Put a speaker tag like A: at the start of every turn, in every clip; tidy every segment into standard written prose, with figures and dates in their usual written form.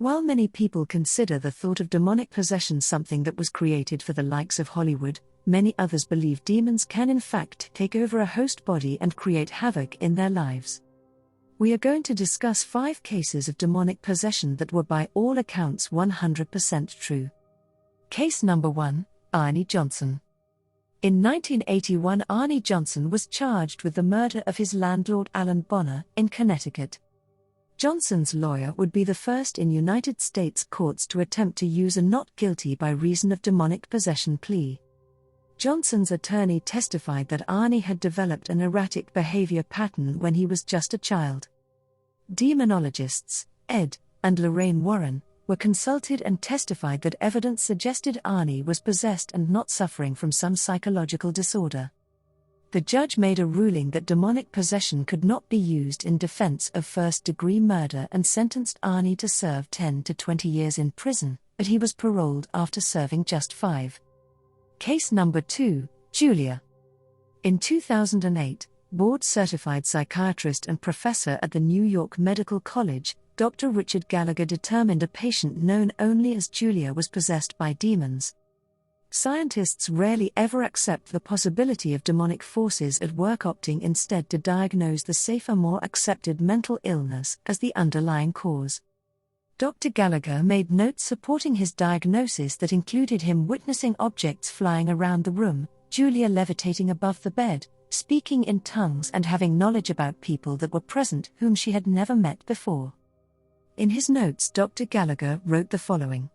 A: While many people consider the thought of demonic possession something that was created for the likes of Hollywood, many others believe demons can in fact take over a host body and create havoc in their lives. We are going to discuss 5 cases of demonic possession that were by all accounts 100% true. Case number 1, Arnie Johnson. In 1981, Arnie Johnson was charged with the murder of his landlord Alan Bonner in Connecticut. Johnson's lawyer would be the first in United States courts to attempt to use a not guilty by reason of demonic possession plea. Johnson's attorney testified that Arnie had developed an erratic behavior pattern when he was just a child. Demonologists, Ed and Lorraine Warren, were consulted and testified that evidence suggested Arnie was possessed and not suffering from some psychological disorder. The judge made a ruling that demonic possession could not be used in defense of first-degree murder and sentenced Arnie to serve 10 to 20 years in prison, but he was paroled after serving just 5. Case number 2, Julia. In 2008, board-certified psychiatrist and professor at the New York Medical College, Dr. Richard Gallagher determined a patient known only as Julia was possessed by demons. Scientists rarely ever accept the possibility of demonic forces at work, opting instead to diagnose the safer, more accepted mental illness as the underlying cause. Dr. Gallagher made notes supporting his diagnosis that included him witnessing objects flying around the room, Julia levitating above the bed, speaking in tongues, and having knowledge about people that were present whom she had never met before. In his notes, Dr. Gallagher wrote the following.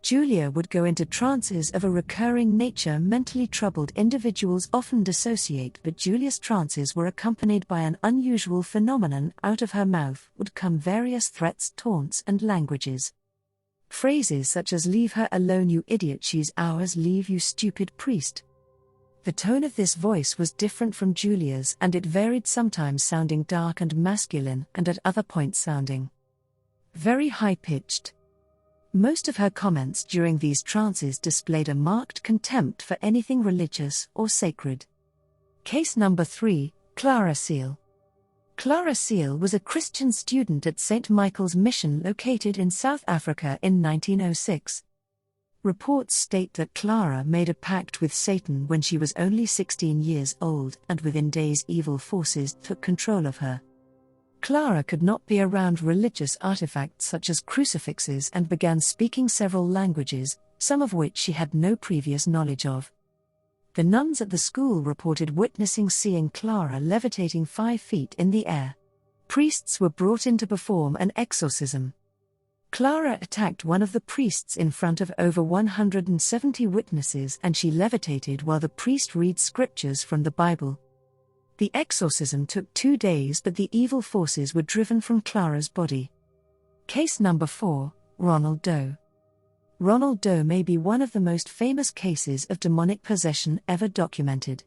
A: Julia would go into trances of a recurring nature. Mentally troubled individuals often dissociate, but Julia's trances were accompanied by an unusual phenomenon. Out of her mouth would come various threats, taunts, and languages. Phrases such as "Leave her alone, you idiot, she's ours, leave, you stupid priest." The tone of this voice was different from Julia's, and it varied, sometimes sounding dark and masculine, and at other points sounding very high-pitched. Most of her comments during these trances displayed a marked contempt for anything religious or sacred. Case number 3, Clara Seal. Clara Seal was a Christian student at St. Michael's Mission located in South Africa in 1906. Reports state that Clara made a pact with Satan when she was only 16 years old, and within days evil forces took control of her. Clara could not be around religious artifacts such as crucifixes and began speaking several languages, some of which she had no previous knowledge of. The nuns at the school reported seeing Clara levitating 5 feet in the air. Priests were brought in to perform an exorcism. Clara attacked one of the priests in front of over 170 witnesses, and she levitated while the priest read scriptures from the Bible. The exorcism took 2 days, but the evil forces were driven from Clara's body. Case number 4, Ronald Doe. Ronald Doe may be one of the most famous cases of demonic possession ever documented.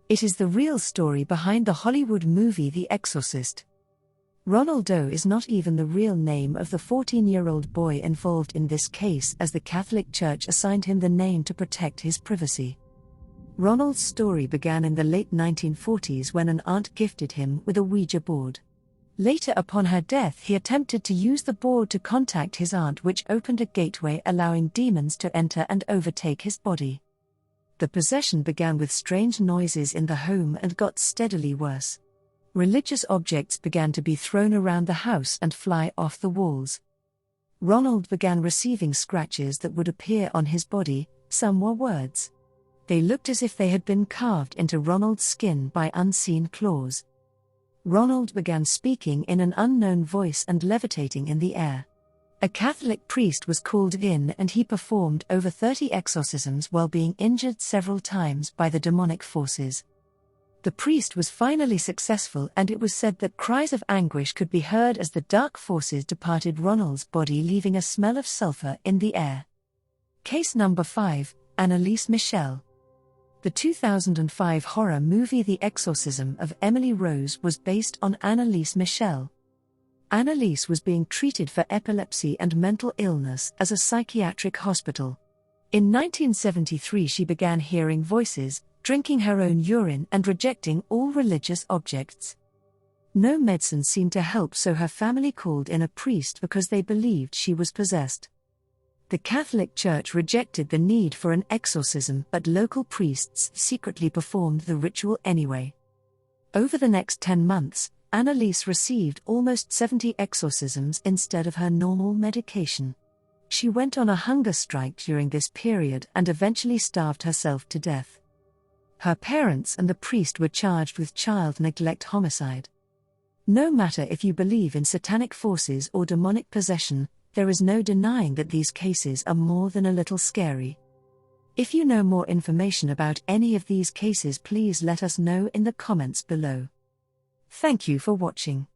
A: It is the real story behind the Hollywood movie The Exorcist. Ronald Doe is not even the real name of the 14-year-old boy involved in this case, as the Catholic Church assigned him the name to protect his privacy. Ronald's story began in the late 1940s when an aunt gifted him with a Ouija board. Later, upon her death, he attempted to use the board to contact his aunt, which opened a gateway allowing demons to enter and overtake his body. The possession began with strange noises in the home and got steadily worse. Religious objects began to be thrown around the house and fly off the walls. Ronald began receiving scratches that would appear on his body. Some were words. They looked as if they had been carved into Ronald's skin by unseen claws. Ronald began speaking in an unknown voice and levitating in the air. A Catholic priest was called in, and he performed over 30 exorcisms while being injured several times by the demonic forces. The priest was finally successful, and it was said that cries of anguish could be heard as the dark forces departed Ronald's body, leaving a smell of sulfur in the air. Case number 5, Annalise Michelle. The 2005 horror movie The Exorcism of Emily Rose was based on Annalise Michelle. Annalise was being treated for epilepsy and mental illness as a psychiatric hospital. In 1973 she began hearing voices, drinking her own urine, and rejecting all religious objects. No medicine seemed to help, so her family called in a priest because they believed she was possessed. The Catholic Church rejected the need for an exorcism, but local priests secretly performed the ritual anyway. Over the next 10 months, Annalise received almost 70 exorcisms instead of her normal medication. She went on a hunger strike during this period and eventually starved herself to death. Her parents and the priest were charged with child neglect homicide. No matter if you believe in satanic forces or demonic possession, there is no denying that these cases are more than a little scary. If you know more information about any of these cases, please let us know in the comments below. Thank you for watching.